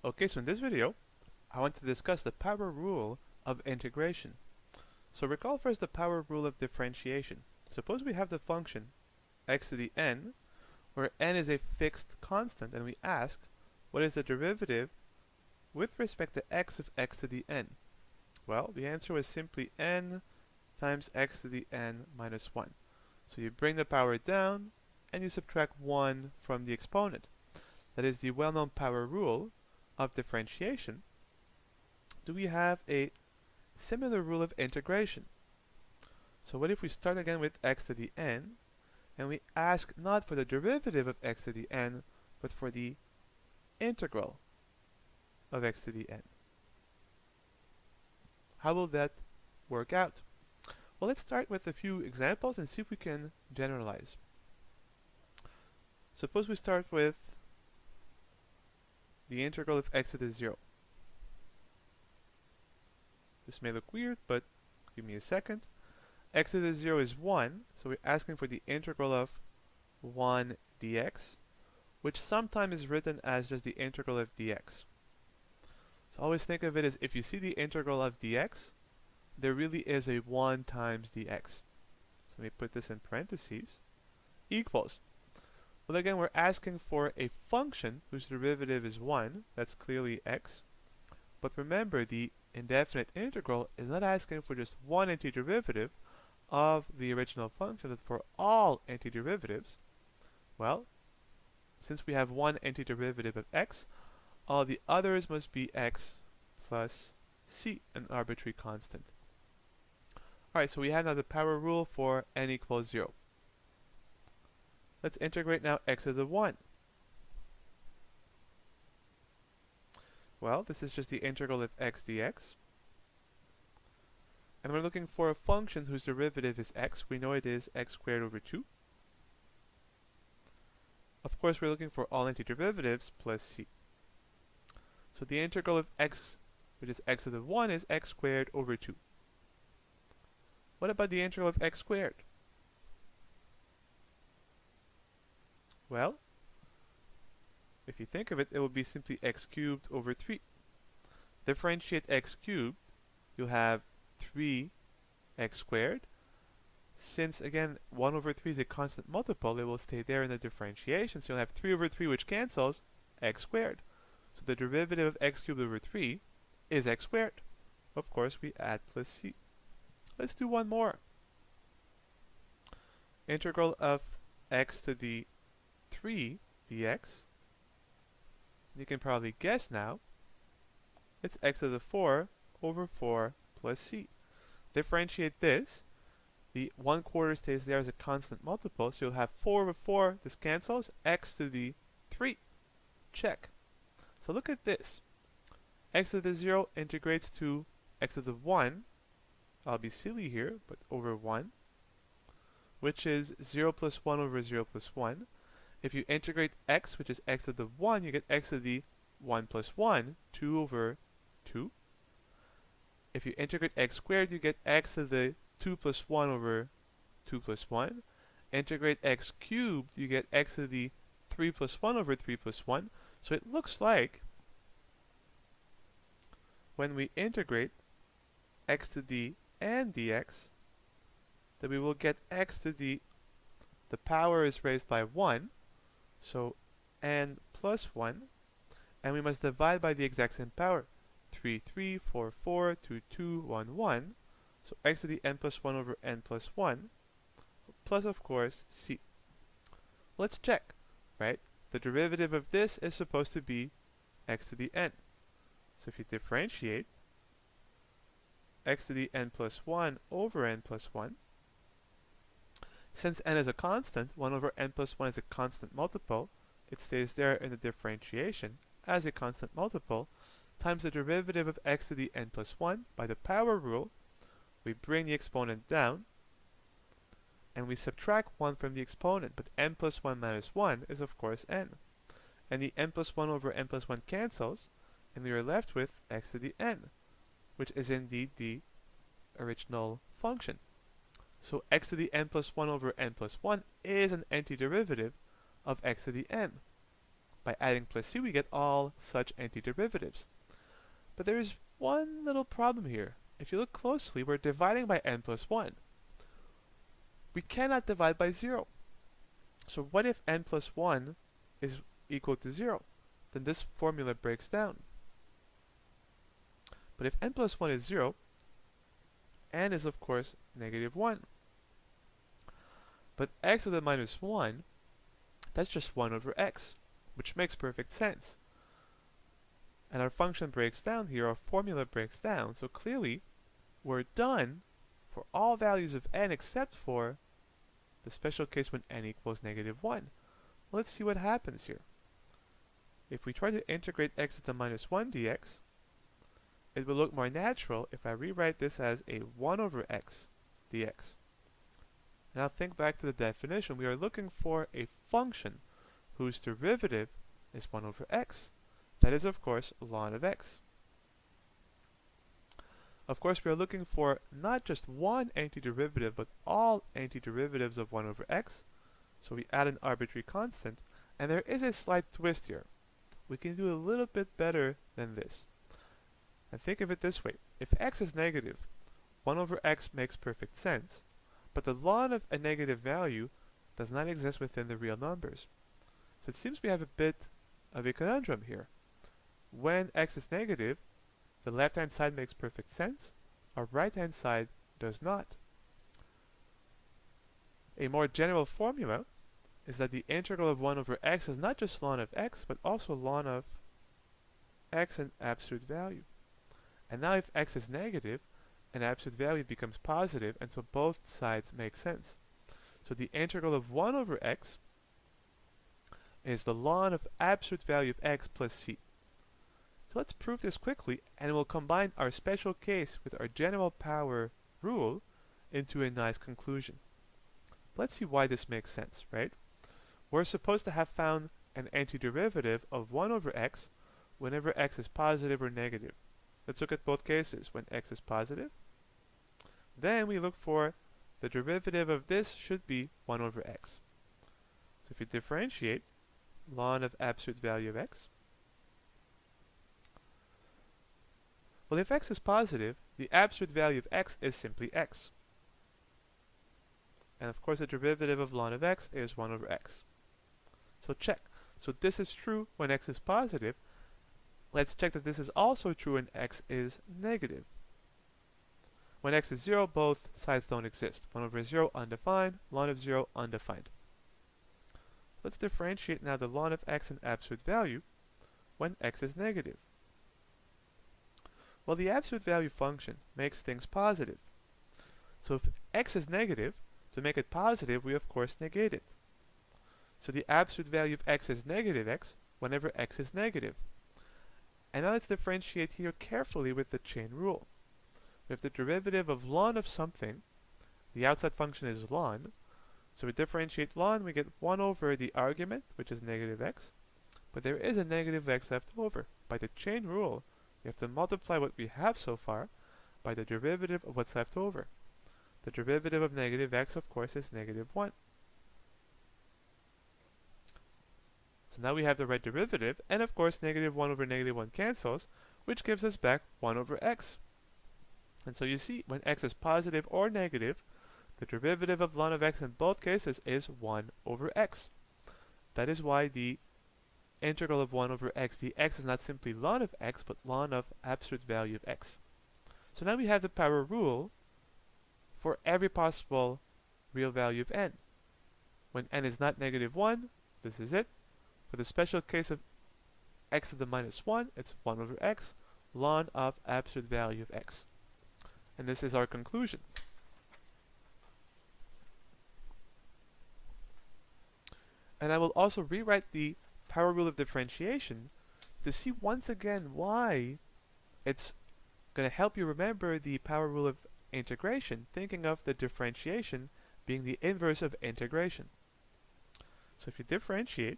Okay, so in this video, I want to discuss the power rule of integration. So recall first the power rule of differentiation. Suppose we have the function x to the n, where n is a fixed constant, and we ask, what is the derivative with respect to x of x to the n? Well, the answer was simply n times x to the n minus 1. So you bring the power down, and you subtract 1 from the exponent. That is the well-known power rule of differentiation. Do we have a similar rule of integration? So what if we start again with x to the n, and we ask not for the derivative of x to the n, but for the integral of x to the n? How will that work out? Well, let's start with a few examples and see if we can generalize. Suppose we start with the integral of x to the 0. This may look weird, but give me a second. X to the 0 is 1, so we're asking for the integral of 1 dx, which sometimes is written as just the integral of dx. So always think of it as if you see the integral of dx, there really is a 1 times dx. So let me put this in parentheses, equals. Well, again, we're asking for a function whose derivative is 1, that's clearly x. But remember, the indefinite integral is not asking for just one antiderivative of the original function, but for all antiderivatives. Well, since we have one antiderivative of x, all the others must be x plus c, an arbitrary constant. Alright, so we have now the power rule for n equals 0. Let's integrate now x to the 1. Well, this is just the integral of x dx. And we're looking for a function whose derivative is x. We know it is x squared over 2. Of course, we're looking for all antiderivatives plus c. So the integral of x, which is x to the 1, is x squared over 2. What about the integral of x squared? Well, if you think of it, it will be simply x cubed over 3. Differentiate x cubed, you'll have 3x squared. Since, again, 1 over 3 is a constant multiple, it will stay there in the differentiation. So you'll have 3 over 3, which cancels, x squared. So the derivative of x cubed over 3 is x squared. Of course, we add plus c. Let's do one more. Integral of x to the 3 dx. You can probably guess now. It's x to the 4 over 4 plus c. Differentiate this. The 1/4 stays there as a constant multiple, so you'll have 4 over 4, this cancels, x to the 3. Check. So look at this. X to the 0 integrates to x to the 1. I'll be silly here, but over 1, which is 0 plus 1 over 0 plus 1. If you integrate x, which is x to the 1, you get x to the 1 plus 1, 2 over 2. If you integrate x squared, you get x to the 2 plus 1 over 2 plus 1. Integrate x cubed, you get x to the 3 plus 1 over 3 plus 1. So it looks like when we integrate x to the n dx, that we will get x to the power is raised by 1, so n plus 1, and we must divide by the exact same power. 3, 3, 4, 4, 2, 2, 1, 1. So x to the n plus 1 over n plus 1, plus of course c. Let's check, right? The derivative of this is supposed to be x to the n. So if you differentiate x to the n plus 1 over n plus 1, since n is a constant, 1 over n plus 1 is a constant multiple, it stays there in the differentiation as a constant multiple, times the derivative of x to the n plus 1 by the power rule. We bring the exponent down, and we subtract 1 from the exponent, but n plus 1 minus 1 is of course n. And the n plus 1 over n plus 1 cancels, and we are left with x to the n, which is indeed the original function. So x to the n plus 1 over n plus 1 is an antiderivative of x to the n. by adding plus c we get all such antiderivatives. But there is one little problem here. If you look closely, we're dividing by n plus 1. We cannot divide by 0. So what if n plus 1 is equal to 0? Then this formula breaks down. But if n plus 1 is 0, n is of course negative 1. But x to the minus 1, that's just 1 over x, which makes perfect sense. And our function breaks down here, our formula breaks down, so clearly we're done for all values of n except for the special case when n equals negative 1. Let's see what happens here. If we try to integrate x to the minus 1 dx, it will look more natural if I rewrite this as a 1 over x dx. Now think back to the definition. We are looking for a function whose derivative is 1 over x. That is, of course, ln of x. Of course, we are looking for not just one antiderivative, but all antiderivatives of 1 over x. So we add an arbitrary constant, and there is a slight twist here. We can do a little bit better than this. And think of it this way. If x is negative, 1 over x makes perfect sense, but the ln of a negative value does not exist within the real numbers. So it seems we have a bit of a conundrum here. When x is negative, the left-hand side makes perfect sense, our right-hand side does not. A more general formula is that the integral of 1 over x is not just ln of x, but also ln of x in absolute value. And now if x is negative, an absolute value becomes positive, and so both sides make sense. So the integral of 1 over x is the ln of absolute value of x plus c. So let's prove this quickly, and we'll combine our special case with our general power rule into a nice conclusion. Let's see why this makes sense, right? We're supposed to have found an antiderivative of 1 over x whenever x is positive or negative. Let's look at both cases. When x is positive, then we look for the derivative of this should be 1 over x. So if we differentiate ln of absolute value of x, well, if x is positive, the absolute value of x is simply x. And of course the derivative of ln of x is 1 over x. So check. So this is true when x is positive. Let's check that this is also true when x is negative. When x is 0, both sides don't exist. 1 over 0 undefined, ln of 0 undefined. Let's differentiate now the ln of x in absolute value when x is negative. Well, the absolute value function makes things positive. So if x is negative, to make it positive, we of course negate it. So the absolute value of x is negative x whenever x is negative. And now let's differentiate here carefully with the chain rule. We have the derivative of ln of something. The outside function is ln. So we differentiate ln, we get 1 over the argument, which is negative x. But there is a negative x left over. By the chain rule, we have to multiply what we have so far by the derivative of what's left over. The derivative of negative x, of course, is negative 1. So now we have the right derivative, and of course negative 1 over negative 1 cancels, which gives us back 1 over x. And so you see, when x is positive or negative, the derivative of ln of x in both cases is 1 over x. That is why the integral of 1 over x dx is not simply ln of x, but ln of absolute value of x. So now we have the power rule for every possible real value of n. When n is not negative 1, this is it. For the special case of x to the minus 1, it's 1 over x, ln of absolute value of x. And this is our conclusion. And I will also rewrite the power rule of differentiation to see once again why it's going to help you remember the power rule of integration, thinking of the differentiation being the inverse of integration. So if you differentiate,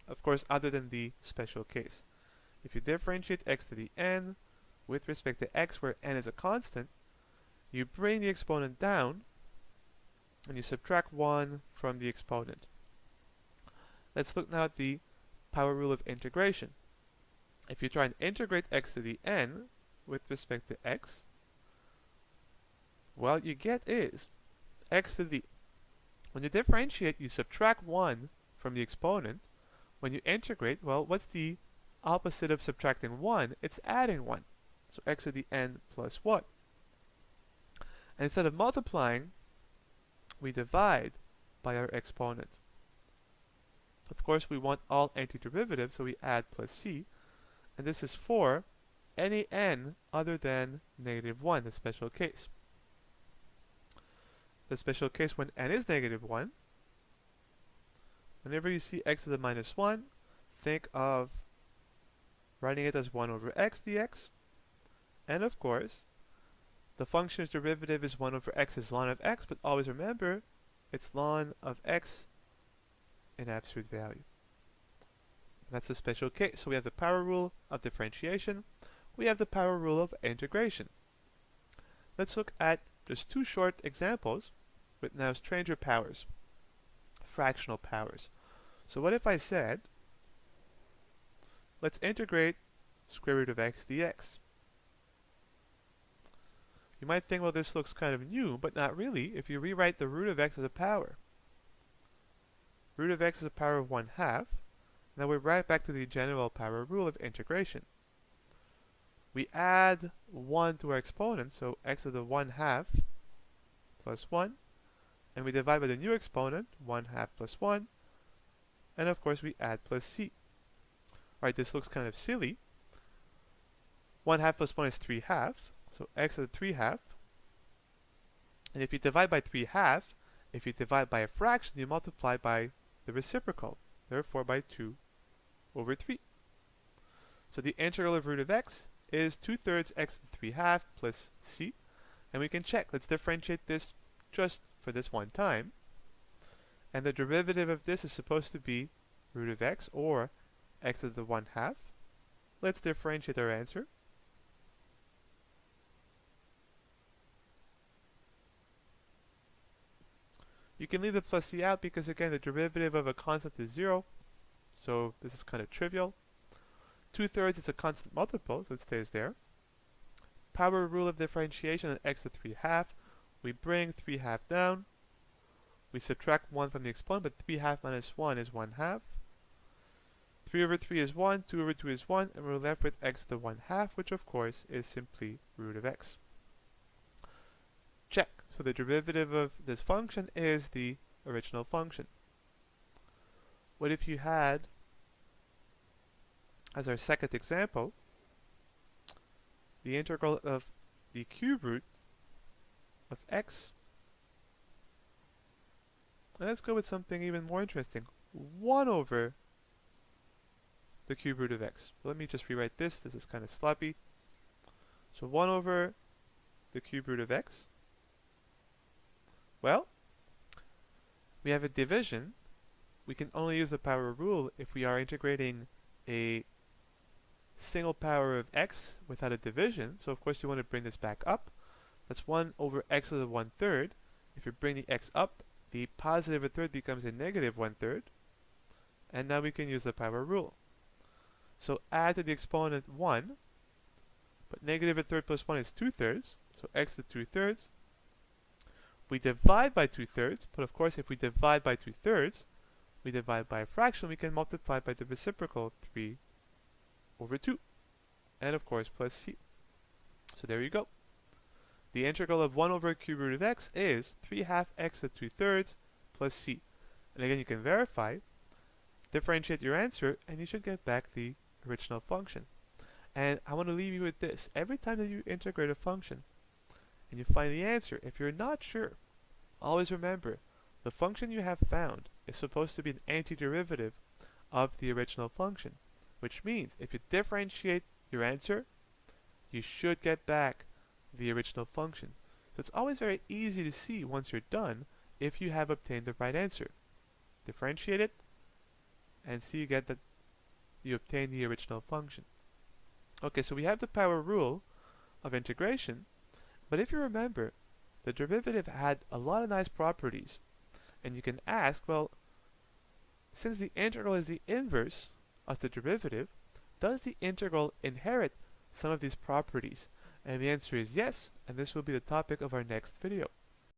of course other than the special case, if you differentiate x to the n with respect to x where n is a constant, you bring the exponent down and you subtract 1 from the exponent. Let's look now at the power rule of integration. If you try and integrate x to the n with respect to x, well, you get is x to the, when you differentiate, you subtract 1 from the exponent. When you integrate, well, what's the opposite of subtracting 1? It's adding 1. So x to the n plus 1. And instead of multiplying, we divide by our exponent. Of course, we want all antiderivatives, so we add plus c. And this is for any n other than -1, the special case. The special case when n is -1, whenever you see x to the -1, think of writing it as 1 over x dx. And of course, the function's derivative is 1 over x is ln of x, but always remember, it's ln of x in absolute value. That's the special case. So we have the power rule of differentiation. We have the power rule of integration. Let's look at just 2 short examples with now stranger powers, fractional powers. So what if I said, let's integrate square root of x dx. You might think, well, this looks kind of new, but not really. If you rewrite the root of x as a power, root of x is a power of 1/2. Now we're right back to the general power rule of integration. We add 1 to our exponent, so x to the 1/2 plus 1, and we divide by the new exponent, 1/2 plus 1, and of course we add plus c. Alright, this looks kind of silly. 1/2 plus 1 is 3/2, so x to the 3/2. And if you divide by 3/2, if you divide by a fraction, you multiply by the reciprocal, therefore by 2 over 3. So the integral of root of x is 2/3 x to the 3/2 plus c. And we can check. Let's differentiate this just for this one time. And the derivative of this is supposed to be root of x, or x to the 1/2. Let's differentiate our answer. You can leave the plus c out because, again, the derivative of a constant is 0. So this is kind of trivial. 2/3 is a constant multiple, so it stays there. Power rule of differentiation at x to 3/2. We bring 3/2 down. We subtract 1 from the exponent, but 3/2 minus 1 is 1/2. 3 over 3 is 1, 2 over 2 is 1, and we're left with x to the 1/2, which of course is simply root of x. Check. So the derivative of this function is the original function. What if you had, as our second example, the integral of the cube root of x? And let's go with something even more interesting. 1 over the cube root of x. Well, let me just rewrite this. This is kind of sloppy. So 1 over the cube root of x. Well, we have a division. We can only use the power rule if we are integrating a single power of x without a division. So of course you want to bring this back up. That's 1 over x to the 1/3. If you bring the x up, the positive 1/3 becomes a negative 1/3. And now we can use the power rule. So add to the exponent 1, but negative 1/3 plus 1 is 2/3. So x to 2/3. We divide by 2/3, but of course if we divide by 2/3, we divide by a fraction, we can multiply by the reciprocal, 3 over 2. And of course plus c. So there you go. The integral of 1 over cube root of x is 3/2 x to 2/3 plus c. And again, you can verify, differentiate your answer, and you should get back the original function. And I want to leave you with this. Every time that you integrate a function and you find the answer, if you're not sure, always remember, the function you have found is supposed to be an antiderivative of the original function, which means if you differentiate your answer, you should get back the original function. So it's always very easy to see once you're done if you have obtained the right answer. Differentiate it and see you obtain the original function. Okay, so we have the power rule of integration, but if you remember, the derivative had a lot of nice properties. And you can ask, well, since the integral is the inverse of the derivative, does the integral inherit some of these properties? And the answer is yes, and this will be the topic of our next video.